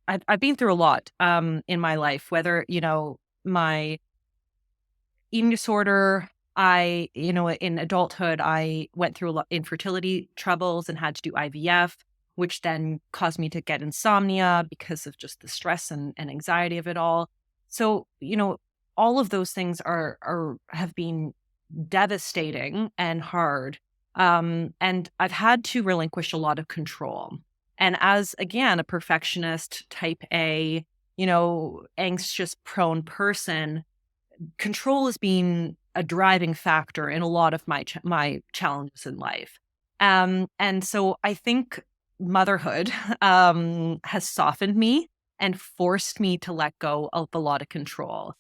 I've been through a lot in my life, whether, my eating disorder, in adulthood, I went through a lot infertility troubles and had to do IVF, which then caused me to get insomnia because of just the stress and anxiety of it all. So, all of those things have been devastating and hard. And I've had to relinquish a lot of control. And as again, a perfectionist, type A, anxious prone person, control has been a driving factor in a lot of my challenges in life. And so I think motherhood has softened me and forced me to let go of a lot of control.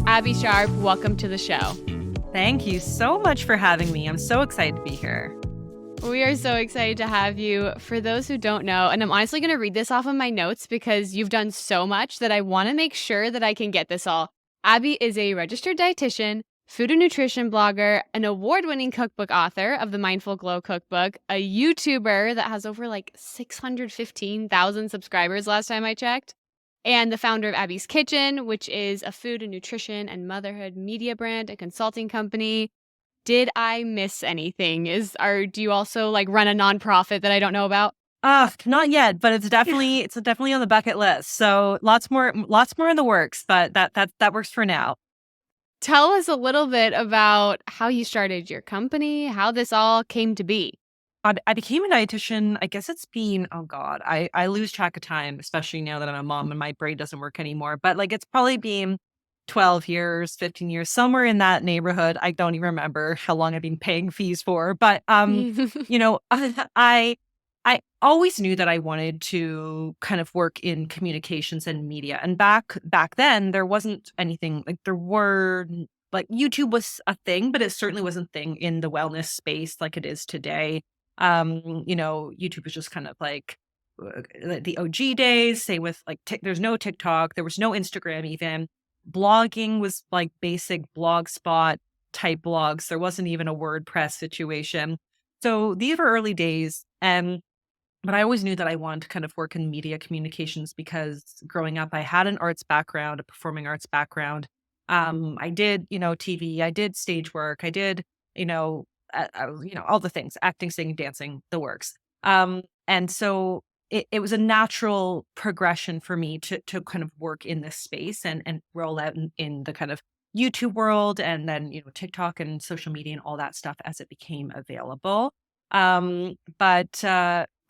Abby Sharp, welcome to the show. Thank you so much for having me. I'm so excited to be here. We are so excited to have you. For those who don't know, and I'm honestly going to read this off of my notes because you've done so much that I want to make sure that I can get this all. Abby is a registered dietitian, food and nutrition blogger, an award-winning cookbook author of the Mindful Glow cookbook, a YouTuber that has over 615,000 subscribers last time I checked, and the founder of Abbeys Kitchen, which is a food and nutrition and motherhood media brand and consulting company. Did I miss anything? Do you also run a nonprofit that I don't know about? Not yet, but it's definitely on the bucket list. So lots more in the works, but that works for now. Tell us a little bit about how you started your company, how this all came to be. I became a dietitian. I guess it's been, oh God, I lose track of time, especially now that I'm a mom and my brain doesn't work anymore. But it's probably been 12 years, 15 years, somewhere in that neighborhood. I don't even remember how long I've been paying fees for. But I I always knew that I wanted to kind of work in communications and media. And back then there wasn't anything YouTube was a thing, but it certainly wasn't a thing in the wellness space like it is today. YouTube was just kind of the OG days, say with there's no TikTok, there was no Instagram even. Blogging was like basic blog spot type blogs. There wasn't even a WordPress situation. So these were early days. But I always knew that I wanted to kind of work in media communications because growing up, I had an arts background, a performing arts background. I did, TV, I did stage work, I did, all the things, acting, singing, dancing, the works. And so it was a natural progression for me to kind of work in this space and roll out in the kind of YouTube world and then, TikTok and social media and all that stuff as it became available. But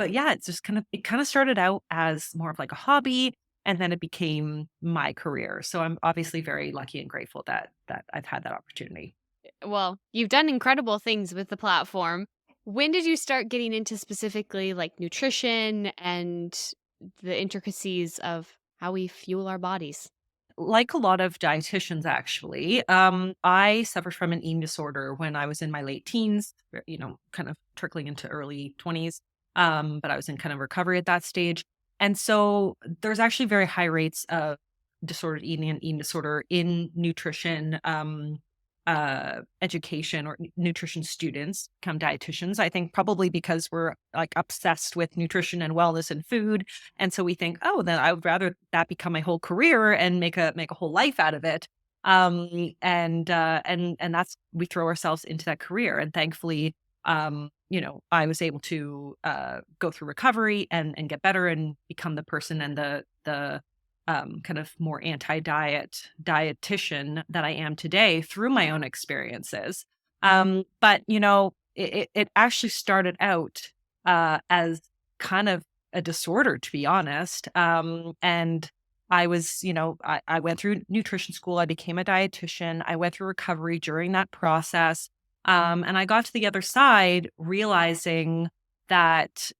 yeah, it kind of started out as more of like a hobby and then it became my career. So I'm obviously very lucky and grateful that I've had that opportunity. Well, you've done incredible things with the platform. When did you start getting into specifically nutrition and the intricacies of how we fuel our bodies? Like a lot of dietitians, actually, I suffered from an eating disorder when I was in my late teens, kind of trickling into early 20s. But I was in kind of recovery at that stage. And so there's actually very high rates of disordered eating and eating disorder in nutrition education or nutrition students become dietitians. I think probably because we're obsessed with nutrition and wellness and food. And so we think, oh, then I would rather that become my whole career and make a whole life out of it. And that's we throw ourselves into that career. And thankfully, I was able to go through recovery and get better and become the person and the kind of more dietitian that I am today through my own experiences. But it actually started out as kind of a disorder, to be honest. And I was, I went through nutrition school. I became a dietitian. I went through recovery during that process. And I got to the other side realizing that,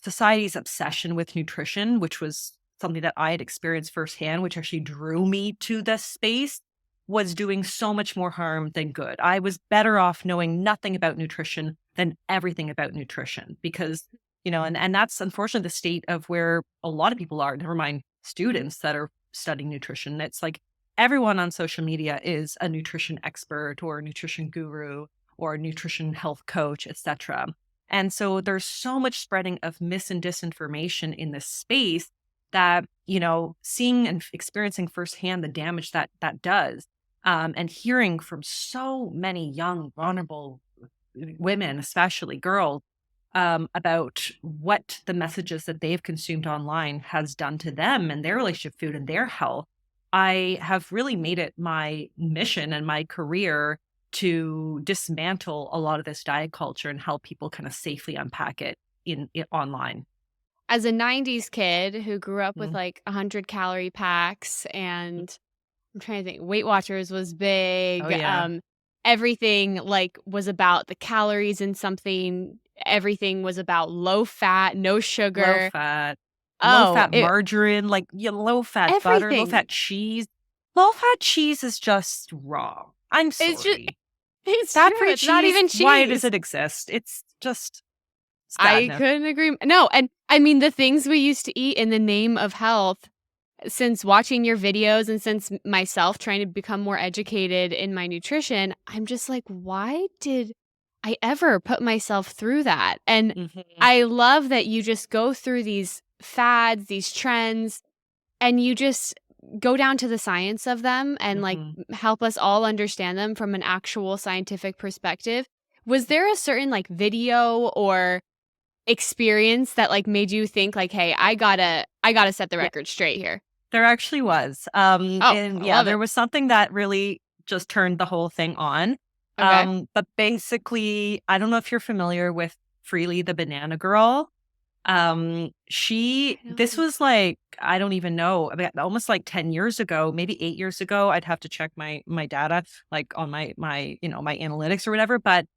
society's obsession with nutrition, which was something that I had experienced firsthand, which actually drew me to this space, was doing so much more harm than good. I was better off knowing nothing about nutrition than everything about nutrition because, and that's unfortunately the state of where a lot of people are, never mind students that are studying nutrition. It's like everyone on social media is a nutrition expert or a nutrition guru or a nutrition health coach, etc. And so there's so much spreading of mis and disinformation in this space that, seeing and experiencing firsthand the damage that that does, and hearing from so many young, vulnerable women, especially girls, about what the messages that they've consumed online has done to them and their relationship with food and their health, I have really made it my mission and my career to dismantle a lot of this diet culture and help people kind of safely unpack it in online. As a 90s kid who grew up with Mhm. like 100-calorie packs, and I'm trying to think, Weight Watchers was Oh big. yeah, Everything like was about the calories in something. Everything was about low fat, no low sugar. fat, low Oh, fat margarine, like yeah, low fat butter, low everything. fat cheese. Low fat cheese is just wrong. I'm It's just sorry. it's true. Fat-free It's not cheese, even why does cheese. it exist? It's just I sadness. couldn't agree no, and I mean, the things we used to eat in the name of health, since watching your videos and since myself trying to become more educated in my nutrition, I'm just like, "Why did I ever put myself through that?" And Mhm, I love that you just go through these fads, these trends, and you just go down to the science of them and, like, mhm. help us all understand them from an actual scientific perspective. Was there a certain, like, video or experience that, like, made you think like, "Hey, I gotta set the Yeah, record straight here." there actually was, Oh, and I yeah, love there it. was something that really just turned the whole thing on, Okay. but basically, I don't know if you're familiar with Freely the Banana Girl. I don't This think was so. like, I don't even know, about almost like 10 years ago, maybe 8 years ago. I'd have to check my data, like on my analytics or whatever, but,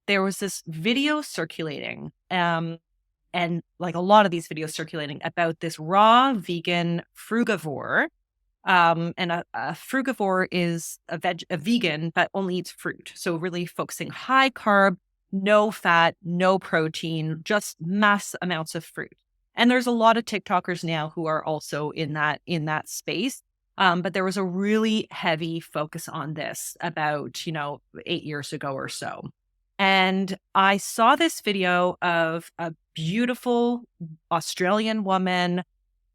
there was this video circulating, and like a lot of these videos circulating about this raw vegan frugivore. And a frugivore is a vegan, but only eats fruit. So really focusing high carb, no fat, no protein, just mass amounts of fruit. And there's a lot of TikTokers now who are also in that space. But there was a really heavy focus on this about 8 years ago or so. And I saw this video of a beautiful Australian woman,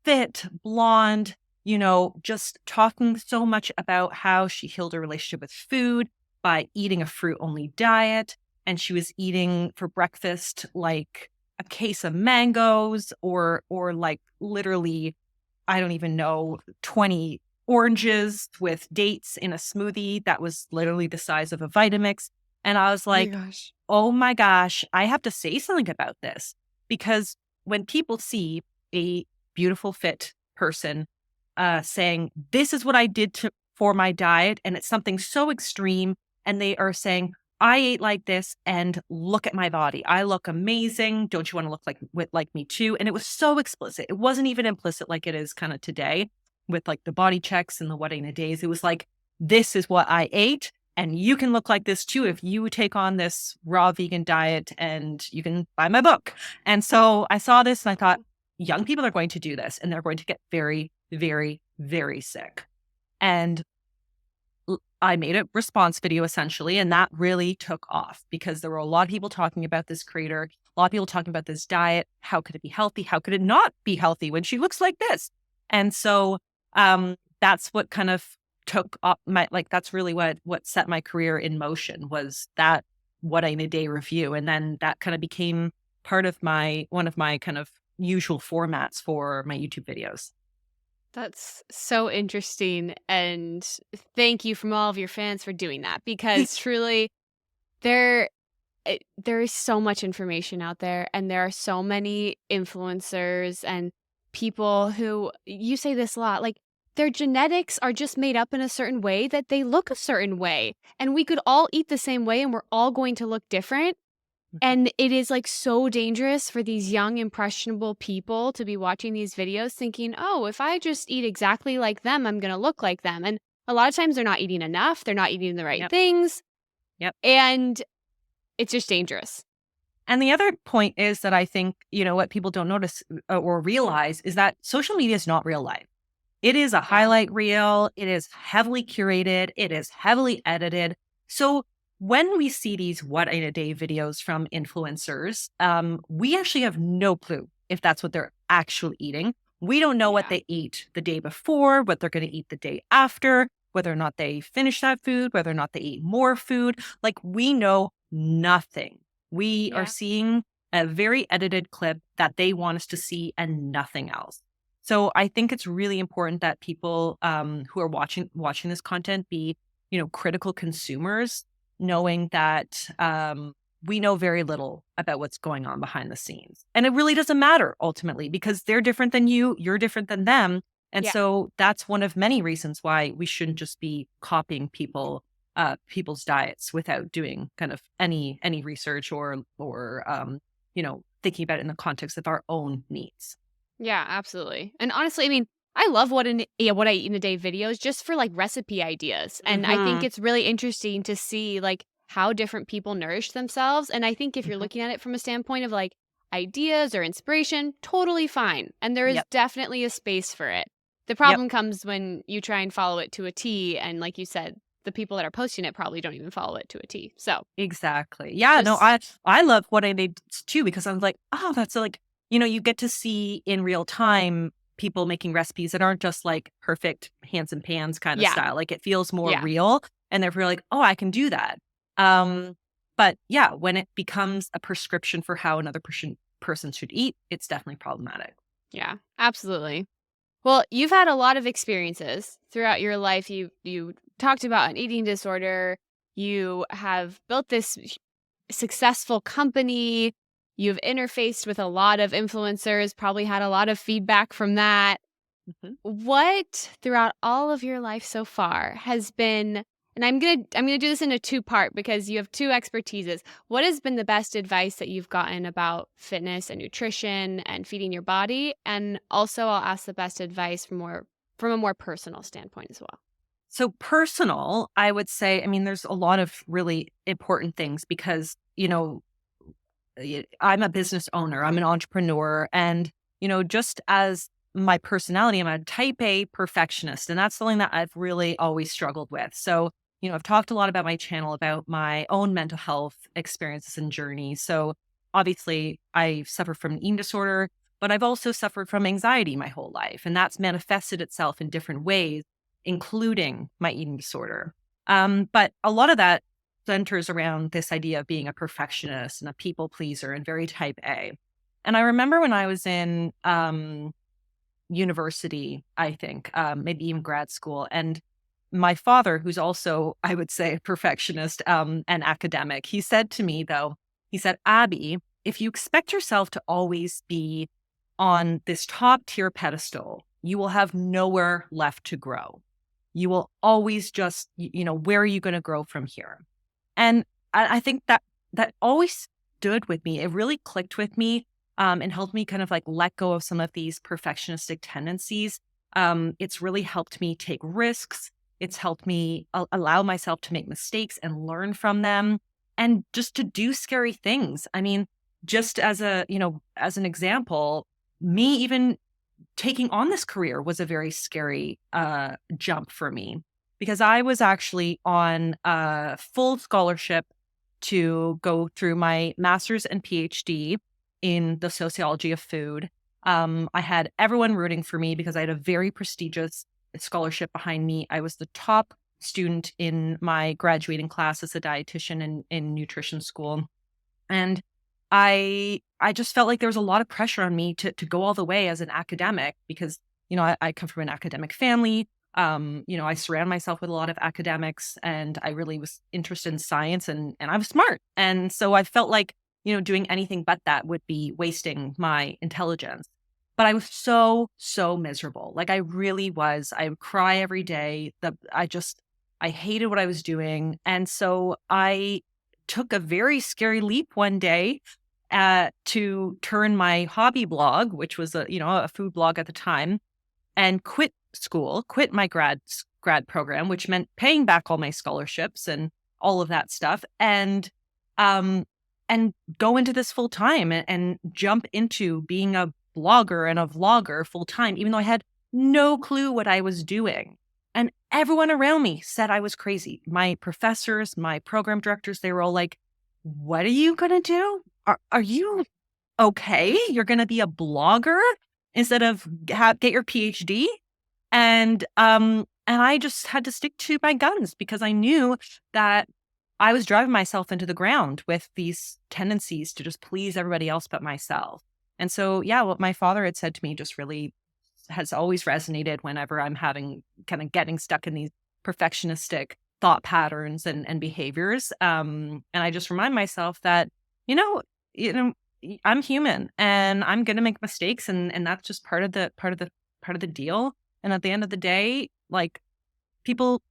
fit, blonde, just talking so much about how she healed her relationship with food by eating a fruit only diet. And she was eating for breakfast like a case of mangoes or like literally, I don't even know, 20 oranges with dates in a smoothie that was literally the size of a Vitamix. And I was Oh my like, gosh. oh my gosh, I have to say something about this because when people see a beautiful fit person saying, this is what I did for my diet, and it's something so extreme, and they are saying, I ate like this and look at my body. I look amazing. Don't you want to look like me too? And it was so explicit. It wasn't even implicit like it is kind of today with like the body checks and the what in a days. It was like, this is what I ate. And you can look like this too if you take on this raw vegan diet, and you can buy my book. And so I saw this and I thought, young people are going to do this and they're going to get very, very, very sick. And I made a response video essentially, and that really took off because there were a lot of people talking about this creator, a lot of people talking about this diet. How could it be healthy? How could it not be healthy when she looks like this? And so that's what kind of took up that's really what set my career in motion, was that what I in a day review. And then that kind of became part of one of my kind of usual formats for my YouTube videos. That's so interesting, and thank you from all of your fans for doing that, because truly there there is so much information out there, and there are so many influencers and people who, you say this a lot, like, their genetics are just made up in a certain way that they look a certain way, and we could all eat the same way and we're all going to look different. And it is, like, so dangerous for these young, impressionable people to be watching these videos thinking, "Oh, if I just eat exactly like them, I'm gonna look like them." And a lot of times they're not eating enough, they're not eating the right Yep. things, Yep. and it's just dangerous. And the other point is that I think, what people don't notice or realize is that social media is not real life. It is a Yeah. highlight reel. It is heavily curated. It is heavily edited. So when we see these what in a day videos from influencers, we actually have no clue if that's what they're actually eating. We don't know what Yeah. they eat the day before, what they're going to eat the day after, whether or not they finish that food, whether or not they eat more food. Like we know nothing. We are Yeah. seeing a very edited clip that they want us to see and nothing else. So I think it's really important that people who are watching this content be, critical consumers, knowing that we know very little about what's going on behind the scenes. And it really doesn't matter ultimately because they're different than you, you're different than them. And Yeah. so that's one of many reasons why we shouldn't just be copying people's diets without doing kind of any research or thinking about it in the context of our own needs. Yeah, absolutely. And honestly, I mean, I love what I eat in a day videos just for like recipe ideas. And I think Hmm. it's really interesting to see like how different people nourish themselves. And I think if you're Hmm. looking at it from a standpoint of like ideas or inspiration, totally fine. And there is Yep. definitely a space for it. The Yep. problem comes when you try and follow it to a T. And like you said, the people that are posting it probably don't even follow it to a T. So Exactly. Yeah, no, just, I love what I made too because I was like, oh, that's like, you get to see in real time people making recipes that aren't just like perfect hands and pans kind of yeah, style. Like it feels more yeah. real and therefore like, oh, I can do that. But yeah, when it becomes a prescription for how another person should eat, it's definitely problematic. Yeah, absolutely. Well, you've had a lot of experiences throughout your life. You talked about an eating disorder. You have built this successful company. You've interfaced with a lot of influencers, probably had a lot of feedback from that. Mhm. What throughout all of your life so far has been, and I'm going to do this in a two-part because you have two expertises. What has been the best advice that you've gotten about fitness and nutrition and feeding your body? And also I'll ask the best advice from a more personal standpoint as well. So personal, I would say, I mean, there's a lot of really important things because, I'm a business owner, I'm an entrepreneur. And, just as my personality, I'm a type A perfectionist. And that's something that I've really always struggled with. So, I've talked a lot about my channel, about my own mental health experiences and journey. So, obviously, I suffer from an eating disorder, but I've also suffered from anxiety my whole life. And that's manifested itself in different ways, including my eating disorder. But a lot of that centers around this idea of being a perfectionist and a people pleaser and very type A. And I remember when I was in university, I think, maybe even grad school, and my father, who's also, I would say, a perfectionist and academic, he said to me, though, he said, Abby, if you expect yourself to always be on this top tier pedestal, you will have nowhere left to grow. You will always just, where are you going to grow from here? And I think that that always stood with me. It really clicked with me, and helped me kind of like let go of some of these perfectionistic tendencies. It's really helped me take risks. It's helped me allow myself to make mistakes and learn from them and just to do scary things. I mean, just as an example, me even taking on this career was a very scary jump for me because I was actually on a full scholarship to go through my master's and PhD in the sociology of food. I had everyone rooting for me because I had a very prestigious scholarship behind me. I was the top student in my graduating class as a dietitian in nutrition school. And I just felt like there was a lot of pressure on me to go all the way as an academic because, I come from an academic family. I surround myself with a lot of academics and I really was interested in science and I was smart. And so I felt like, doing anything but that would be wasting my intelligence. But I was so, so miserable. Like I really was. I would cry every day. I hated what I was doing. And so I took a very scary leap one day to turn my hobby blog, which was a food blog at the time, and quit school, quit my grad program, which meant paying back all my scholarships and all of that stuff, um, and go into this full time and jump into being a blogger and a vlogger full time, even though I had no clue what I was doing. And everyone around me said I was crazy. My professors, my program directors, they were all like, "What are you going to do? Are you okay? You're going to be a blogger instead of get your PhD?" And I just had to stick to my guns because I knew that I was driving myself into the ground with these tendencies to just please everybody else but myself. And so, yeah, what my father had said to me just really has always resonated whenever I'm having kind of getting stuck in these perfectionistic thought patterns and behaviors. And I just remind myself that, you know, you know, I'm human and I'm gonna make mistakes, and that's just part of the deal. And at the end of the day, like people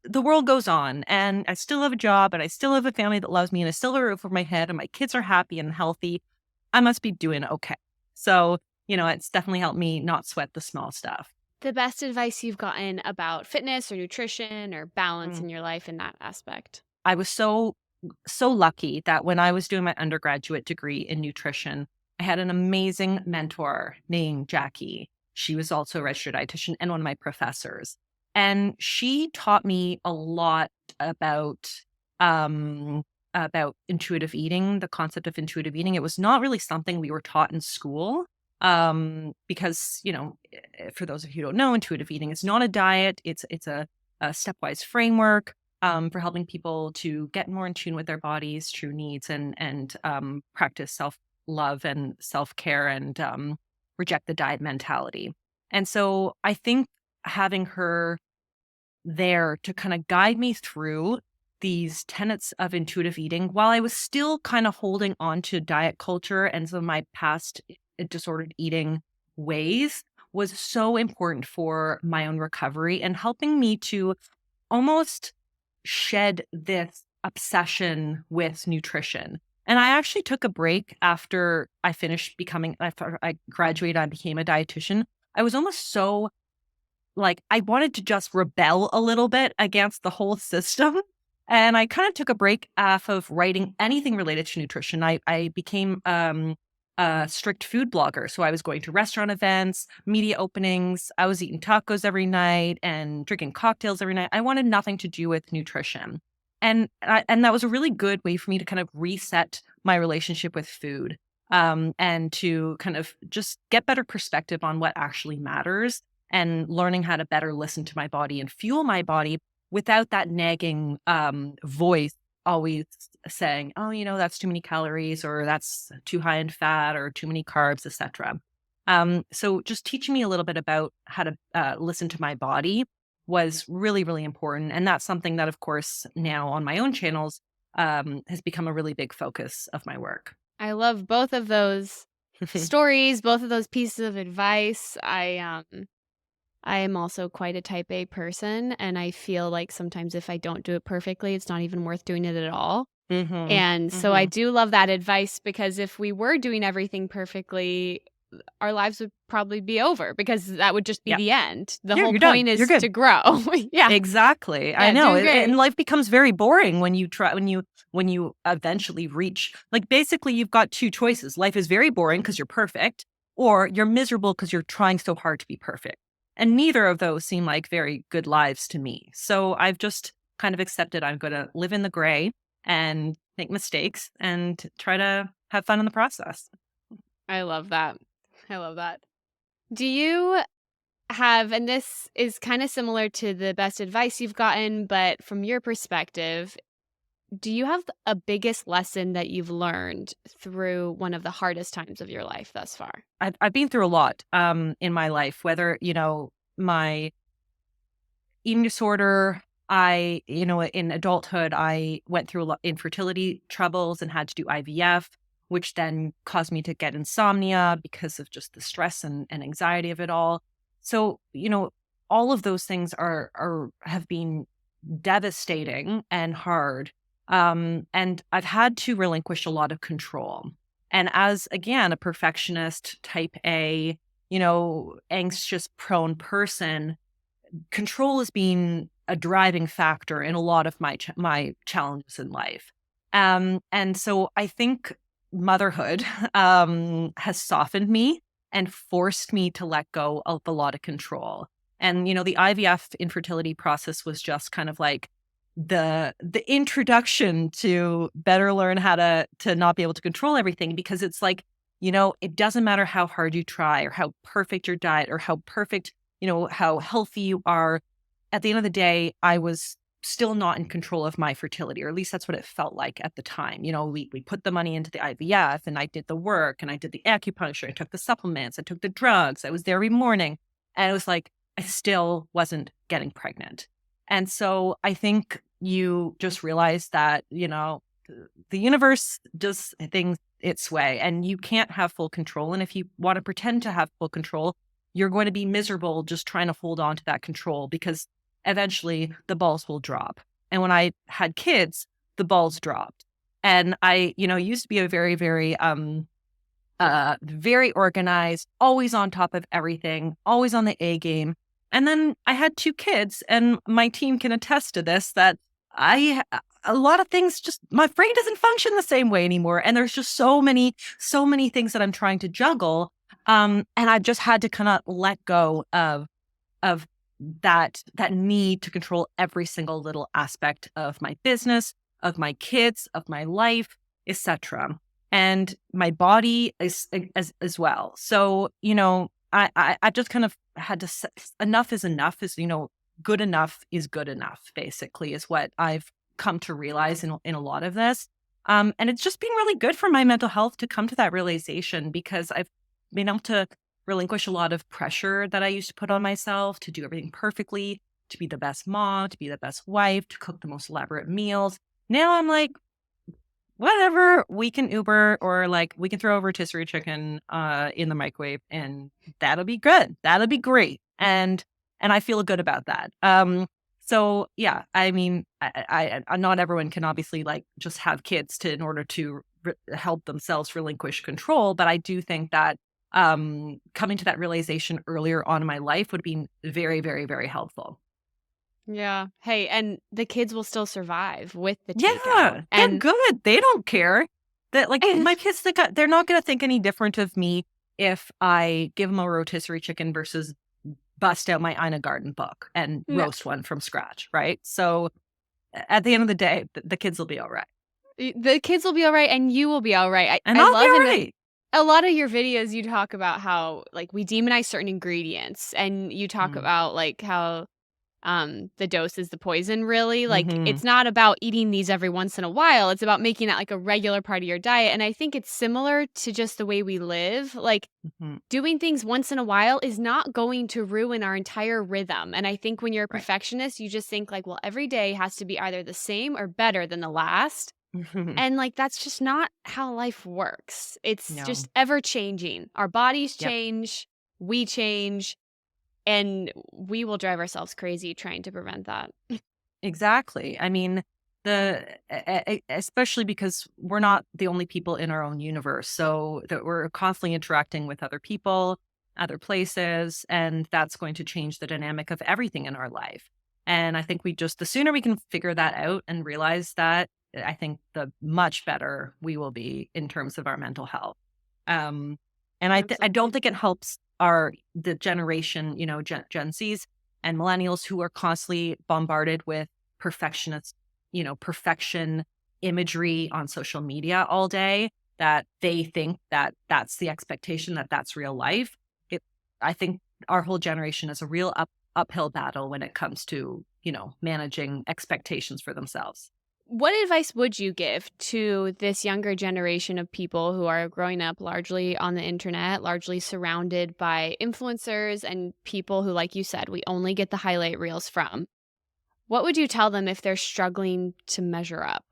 the world goes on, and I still have a job, and I still have a family that loves me, and I still have a roof over my head, and my kids are happy and healthy. I must be doing okay. So, it's definitely helped me not sweat the small stuff. The best advice you've gotten about fitness or nutrition or balance Mm. in your life in that aspect? I was so lucky that when I was doing my undergraduate degree in nutrition, I had an amazing mentor named Jackie. She was also a registered dietitian and one of my professors. And she taught me a lot about um about intuitive eating, the concept of intuitive eating. It was not really something we were taught in school. Because, for those of you who don't know, intuitive eating is not a diet. It's a stepwise framework for helping people to get more in tune with their bodies' true needs and practice self love and self care and reject the diet mentality. And so I think having her there to kind of guide me through these tenets of intuitive eating while I was still kind of holding on to diet culture and some of my past disordered eating ways was so important for my own recovery and helping me to almost shed this obsession with nutrition. And I actually took a break after I finished after I graduated, I became a dietitian. I was almost so like, I wanted to just rebel a little bit against the whole system. And I kind of took a break off of writing anything related to nutrition. I became a strict food blogger. So I was going to restaurant events, media openings. I was eating tacos every night and drinking cocktails every night. I wanted nothing to do with nutrition. And that was a really good way for me to kind of reset my relationship with food. And to kind of just get better perspective on what actually matters and learning how to better listen to my body and fuel my body without that nagging voice always saying, "Oh, that's too many calories or that's too high in fat or too many carbs, etc." So just teaching me a little bit about how to listen to my body was really, really important. And that's something that, of course, now on my own channels has become a really big focus of my work. I love both of those stories, both of those pieces of advice. I am also quite a type A person, and I feel like sometimes if I don't do it perfectly, it's not even worth doing it at all. Hmm. And so I Hmm. do love that advice because if we were doing everything perfectly, our lives would probably be over because that would just be Yeah. the end. The You're whole you're done. point You're is good. to grow. Yeah. Exactly. I Yeah. know. Doing And great. life becomes very boring when you eventually reach like basically you've got two choices. Life is very boring because you're perfect, or you're miserable because you're trying so hard to be perfect. And neither of those seem like very good lives to me. So I've just kind of accepted I'm gonna live in the gray and make mistakes and try to have fun in the process. I love that. I love that. Do you have, and this is kind of similar to the best advice you've gotten, but from your perspective, do you have a biggest lesson that you've learned through one of the hardest times of your life thus far? I've been through a lot in my life, whether, my eating disorder. In adulthood, I went through a lot infertility troubles and had to do IVF, which then caused me to get insomnia because of just the stress and anxiety of it all. So, all of those things have been devastating and hard. And I've had to relinquish a lot of control. And as again, a perfectionist, type A, anxious prone person, control has been a driving factor in a lot of my challenges in life. And so I think motherhood has softened me and forced me to let go of a lot of control. And, the IVF infertility process was just kind of like the introduction to better learn how to not be able to control everything, because it's like, it doesn't matter how hard you try or how perfect your diet or how perfect, how healthy you are. At the end of the day, I was still not in control of my fertility, or at least that's what it felt like at the time. We put the money into the IVF, and I did the work, and I did the acupuncture, I took the supplements, I took the drugs, I was there every morning. And it was like, I still wasn't getting pregnant. And so I think you just realize that, the universe does things its way, and you can't have full control. And if you want to pretend to have full control, you're going to be miserable just trying to hold on to that control, because eventually the balls will drop. And when I had kids, the balls dropped. And I, used to be a very, very, very organized, always on top of everything, always on the A game. And then I had 2 kids, and my team can attest to this, that a lot of things, just my brain doesn't function the same way anymore. And there's just so many things that I'm trying to juggle. And I just had to kind of let go of that need to control every single little aspect of my business, of my kids, of my life, etc. And my body is as well. So, I just kind of had to set, enough is enough, is, good enough is good enough, basically, is what I've come to realize in a lot of this. And it's just been really good for my mental health to come to that realization, because I've been able to relinquish a lot of pressure that I used to put on myself to do everything perfectly, to be the best mom, to be the best wife, to cook the most elaborate meals. Now I'm like, whatever, we can Uber, or like we can throw a rotisserie chicken in the microwave, and that'll be good. That'll be great. And I feel good about that. So yeah, I mean, I not everyone can obviously like just have kids in order to help themselves relinquish control, but I do think that coming to that realization earlier on in my life would be very, very, very helpful. Yeah. Hey, and the kids will still survive with the takeout. Yeah, they're And good. They don't care. That like my kids, they're not going to think any different of me if I give them a rotisserie chicken versus bust out my Ina Garden book and no, roast one from scratch, right? So at the end of the day, the kids will be all right, the kids will be all right and you will be all right. and I I'll be love all in right. a lot of your videos you talk about how like we demonize certain ingredients, and you talk Mm, about like how the dose is the poison, really. Like mhm, it's not about eating these every once in a while. It's about making that like a regular part of your diet. And I think it's similar to just the way we live. Like mhm, doing things once in a while is not going to ruin our entire rhythm. And I think when you're a right. perfectionist, you just think like, well, every day has to be either the same or better than the last. Mhm. And like that's just not how life works. It's No. just ever changing. Our bodies Yep. change, we change, and we will drive ourselves crazy trying to prevent that. Exactly. I mean, especially because we're not the only people in our own universe, so that we're constantly interacting with other people, other places, and that's going to change the dynamic of everything in our life. And I think the sooner we can figure that out and realize that, I think the much better we will be in terms of our mental health. Um, and I don't Absolutely. think it helps the generation, Gen Zs and millennials, who are constantly bombarded with perfectionist, perfection imagery on social media all day, that they think that that's the expectation, that that's real life. It, I think our whole generation is a real uphill battle when it comes to, managing expectations for themselves. What advice would you give to this younger generation of people who are growing up largely on the internet, largely surrounded by influencers and people who, like you said, we only get the highlight reels from? What would you tell them if they're struggling to measure up?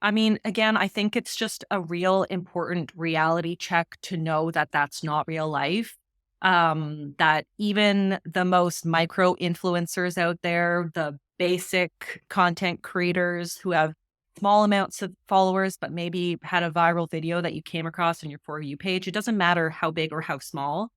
I mean, again, I think it's just a real important reality check to know that that's not real life. That even the most micro influencers out there, the basic content creators who have small amounts of followers, but maybe had a viral video that you came across on your For You page, it doesn't matter how big or how small.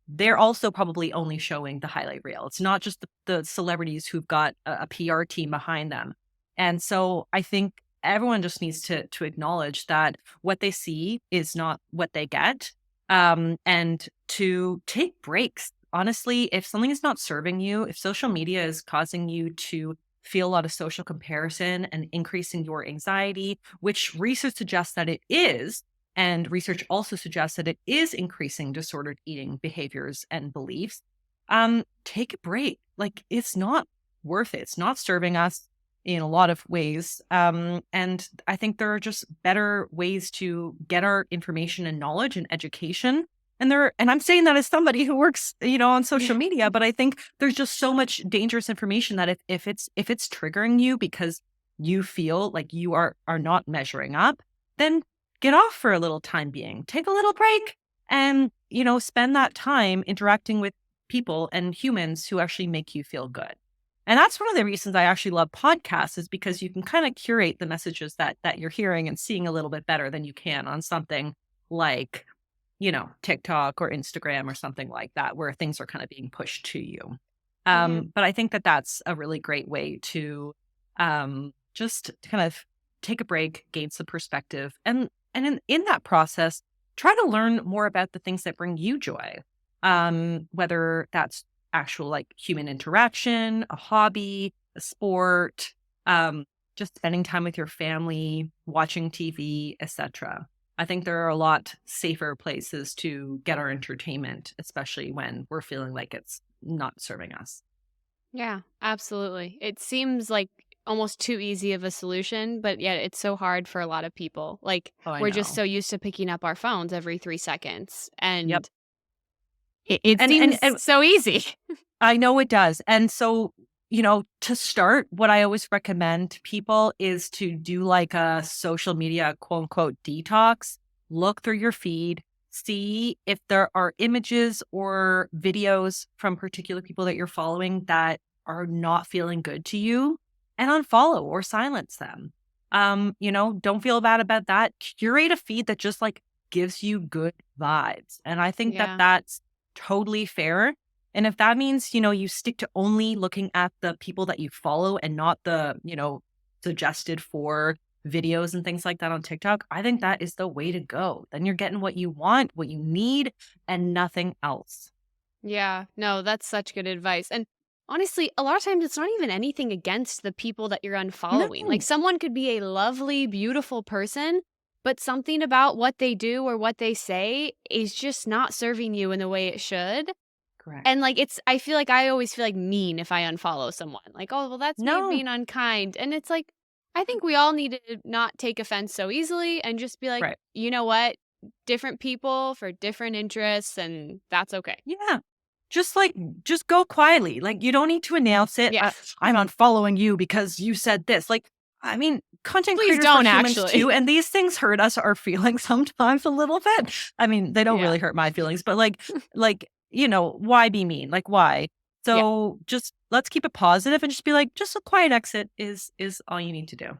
They're also probably only showing the highlight reel. It's not just the celebrities who've got a PR team behind them. And so I think everyone just needs to acknowledge that what they see is not what they get. And to take breaks. Honestly, if something is not serving you, if social media is causing you to feel a lot of social comparison and increasing your anxiety, which research suggests that it is, and research also suggests that it is increasing disordered eating behaviors and beliefs, take a break. Like, it's not worth it. It's not serving us in a lot of ways. And I think there are just better ways to get our information and knowledge and education. And I'm saying that as somebody who works, on social media, but I think there's just so much dangerous information that if it's triggering you because you feel like you are not measuring up, then get off for a little time being. Take a little break and, spend that time interacting with people and humans who actually make you feel good. And that's one of the reasons I actually love podcasts, is because you can kind of curate the messages that you're hearing and seeing a little bit better than you can on something like, TikTok or Instagram or something like that, where things are kind of being pushed to you. Hmm. But I think that that's a really great way to just kind of take a break, gain some perspective, and in that process, try to learn more about the things that bring you joy. Whether that's actual like human interaction, a hobby, a sport, just spending time with your family, watching TV, etc. I think there are a lot safer places to get our entertainment, especially when we're feeling like it's not serving us. Yeah, absolutely. It seems like almost too easy of a solution, but yet it's so hard for a lot of people. Like, Oh, I we're just know. so used to picking up our phones every 3 seconds, Yep. and it And seems and so easy. I know it does. And so, to start, what I always recommend to people is to do like a social media quote unquote detox. Look through your feed, see if there are images or videos from particular people that you're following that are not feeling good to you, and unfollow or silence them. Don't feel bad about that. Curate a feed that just like gives you good vibes. And I think that Yeah. that's totally fair. And if that means, you stick to only looking at the people that you follow and not the, suggested for videos and things like that on TikTok, I think that is the way to go. Then you're getting what you want, what you need, and nothing else. Yeah. No, that's such good advice. And honestly, a lot of times it's not even anything against the people that you're unfollowing. Like, No. someone could be a lovely, beautiful person, but something about what they do or what they say is just not serving you in the way it should. Correct. And, like, I feel like I always feel like mean if I unfollow someone. Like, "Oh, well, that's me No. being unkind." And it's like, I think we all need to not take offense so easily and just be like, Right. "You know what? Different people for different interests, and that's okay." Yeah. Just go quietly. Like, you don't need to announce it. Yeah. I'm unfollowing you because you said this. Like, I mean, content Please creators are don't humans actually. too, and these things hurt us our feelings sometimes a little bit. I mean, they don't Yeah. really hurt my feelings, but why be mean? Like, why? Yeah. So just let's keep it positive and just be like, just a quiet exit is all you need to do.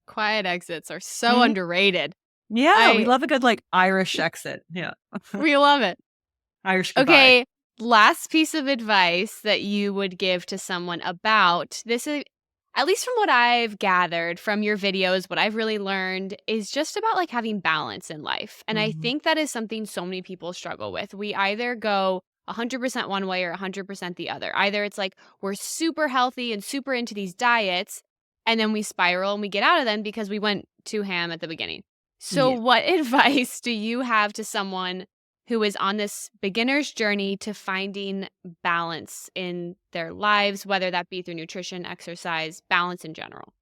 Quiet exits are so Mhm. underrated. Yeah, we I love a good like Irish exit. Yeah, We love it. Irish goodbye. Okay, last piece of advice that you would give to someone about this is, at least from what I've gathered from your videos, what I've really learned is just about like having balance in life. And I Mhm. think that is something so many people struggle with. We either go 100% one way or 100% the other. Either it's like we're super healthy and super into these diets, and then we spiral and we get out of them because we went too ham at the beginning. So, Yeah. what advice do you have to someone who is on this beginner's journey to finding balance in their lives, whether that be through nutrition, exercise, balance in general?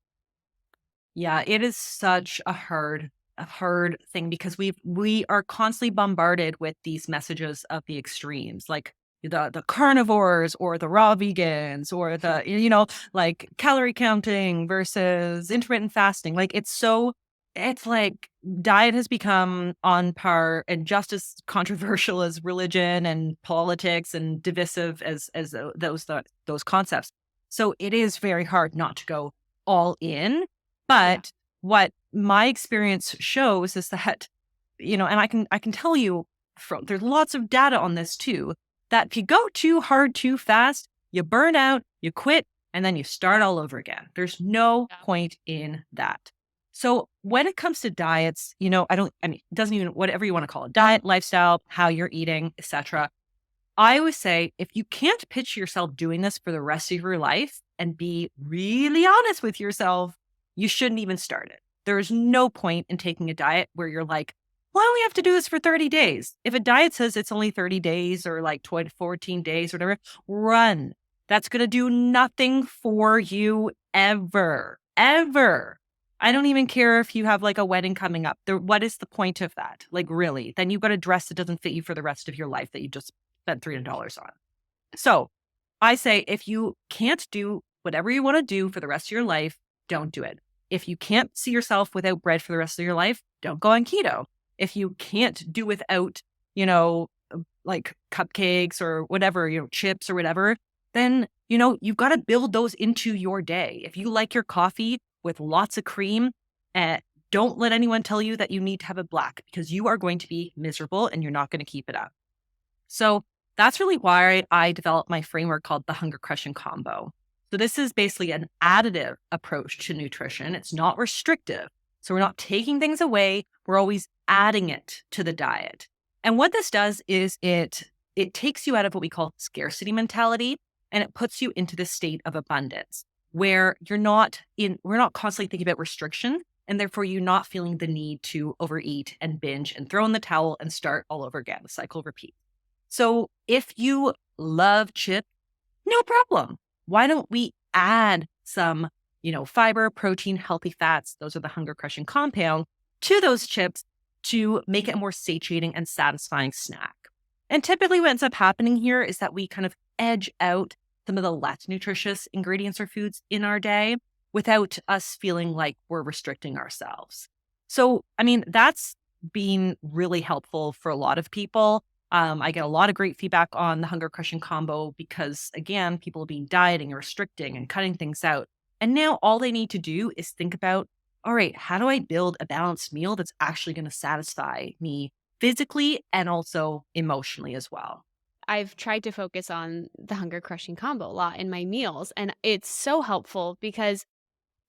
Yeah, it is such a hard thing because we are constantly bombarded with these messages of the extremes, like the carnivores or the raw vegans or the like calorie counting versus intermittent fasting. Like it's like diet has become on par and just as controversial as religion and politics and divisive as those concepts. So it is very hard not to go all in, Yeah. but what my experience shows is that, and I can tell you from there's lots of data on this too, that if you go too hard too fast, you burn out, you quit, and then you start all over again. There's no Yeah. point in that. So when it comes to diets, I mean, it doesn't even, whatever you want to call it, diet, lifestyle, how you're eating, etc. I always say, if you can't picture yourself doing this for the rest of your life and be really honest with yourself, you shouldn't even start it. There is no point in taking a diet where you're like, why do we have to do this for 30 days? If a diet says it's only 30 days or like 20, 14 days or whatever, run. That's going to do nothing for you ever, ever. I don't even care if you have like a wedding coming up. What is the point of that? Like, really? Then you've got a dress that doesn't fit you for the rest of your life that you just spent $300 on. So I say, if you can't do whatever you want to do for the rest of your life, don't do it. If you can't see yourself without bread for the rest of your life, don't go on keto. If you can't do without, like cupcakes or whatever, chips or whatever, then, you've got to build those into your day. If you like your coffee with lots of cream, uh, don't let anyone tell you that you need to have it black, because you are going to be miserable and you're not going to keep it up. So that's really why I developed my framework called the Hunger Crushing Combo. So this is basically an additive approach to nutrition. It's not restrictive. So we're not taking things away. We're always adding it to the diet. And what this does is it takes you out of what we call scarcity mentality, and it puts you into the state of abundance where we're not constantly thinking about restriction, and therefore you're not feeling the need to overeat and binge and throw in the towel and start all over again. The cycle repeats. So if you love chips, no problem. Why don't we add some, fiber, protein, healthy fats, those are the hunger crushing compound, to those chips to make it a more satiating and satisfying snack. And typically what ends up happening here is that we kind of edge out some of the less nutritious ingredients or foods in our day without us feeling like we're restricting ourselves. So, I mean, that's been really helpful for a lot of people. I get a lot of great feedback on the Hunger Crushing Combo because, again, people have been dieting and restricting and cutting things out. And now all they need to do is think about, all right, how do I build a balanced meal that's actually going to satisfy me physically and also emotionally as well? I've tried to focus on the hunger crushing combo a lot in my meals, and it's so helpful because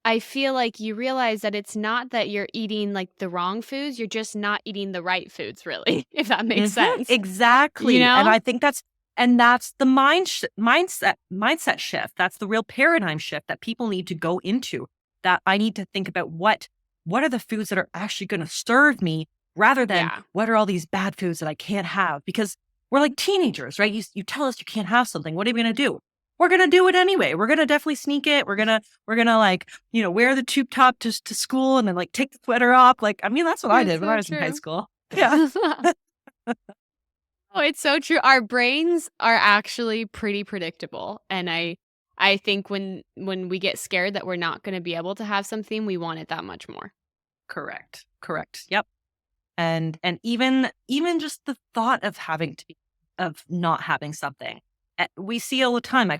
I feel like you realize that it's not that you're eating like the wrong foods, you're just not eating the right foods, really, if that makes sense. You Exactly. And know? I think that's the mindset shift. That's the real paradigm shift that people need to go into. That I need to think about what are the foods that are actually going to serve me, rather than Yeah. what are all these bad foods that I can't have, because we're like teenagers, right? You tell us you can't have something. What are we going to do? We're going to do it anyway. We're going to definitely sneak it. We're going to like, wear the tube top to school and then like take the sweater off. Like, I mean, that's what I It's did when I so was in high true. school. Yeah. Oh, it's so true. Our brains are actually pretty predictable, and I think when we get scared that we're not gonna be able to have something, we want it that much more. Correct. Correct. Yep. And even just the thought of of not having something, we see all the time.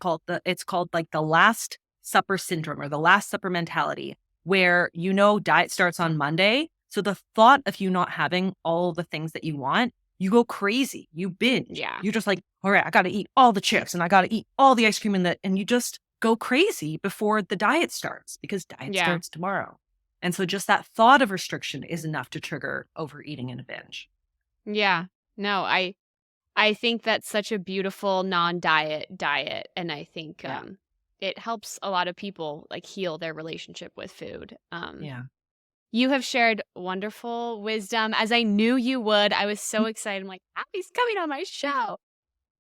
It's called like the last supper syndrome or the last supper mentality, where diet starts on Monday, so the thought of you not having all the things that you want, you go crazy, you binge, Yeah. you're just like, all right, I got to eat all the chips and I got to eat all the ice cream, and you just go crazy before the diet starts, because diet Yeah. starts tomorrow. And so just that thought of restriction is enough to trigger overeating and a binge. Yeah. No, I think that's such a beautiful non-diet diet, and I think, Yeah. it helps a lot of people, like, heal their relationship with food. Yeah. You have shared wonderful wisdom, as I knew you would. I was so excited. I'm like, "Abby's coming on my show."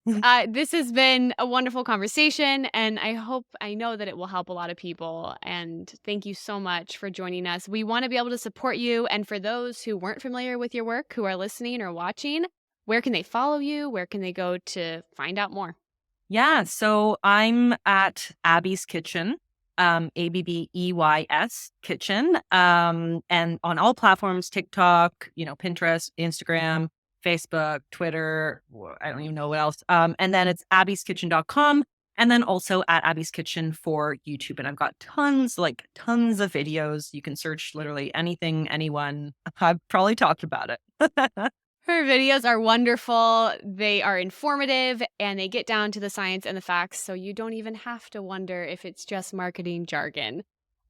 This has been a wonderful conversation, and I know that it will help a lot of people. And thank you so much for joining us. We want to be able to support you. And for those who weren't familiar with your work, who are listening or watching, where can they follow you? Where can they go to find out more? Yeah. So I'm at Abbeys Kitchen, Abbeys Kitchen, and on all platforms: TikTok, Pinterest, Instagram, Facebook, Twitter. I don't even know what else. And then it's abbeys.kitchen.com. And then also at Abbeys Kitchen for YouTube. And I've got tons of videos. You can search literally anything, anyone. I've probably talked about it. Her videos are wonderful. They are informative and they get down to the science and the facts. So you don't even have to wonder if it's just marketing jargon.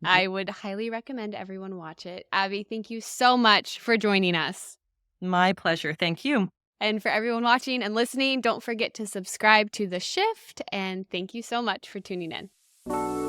Mhm. I would highly recommend everyone watch it. Abby, thank you so much for joining us. My pleasure. Thank you. And for everyone watching and listening, don't forget to subscribe to The Shift. And thank you so much for tuning in.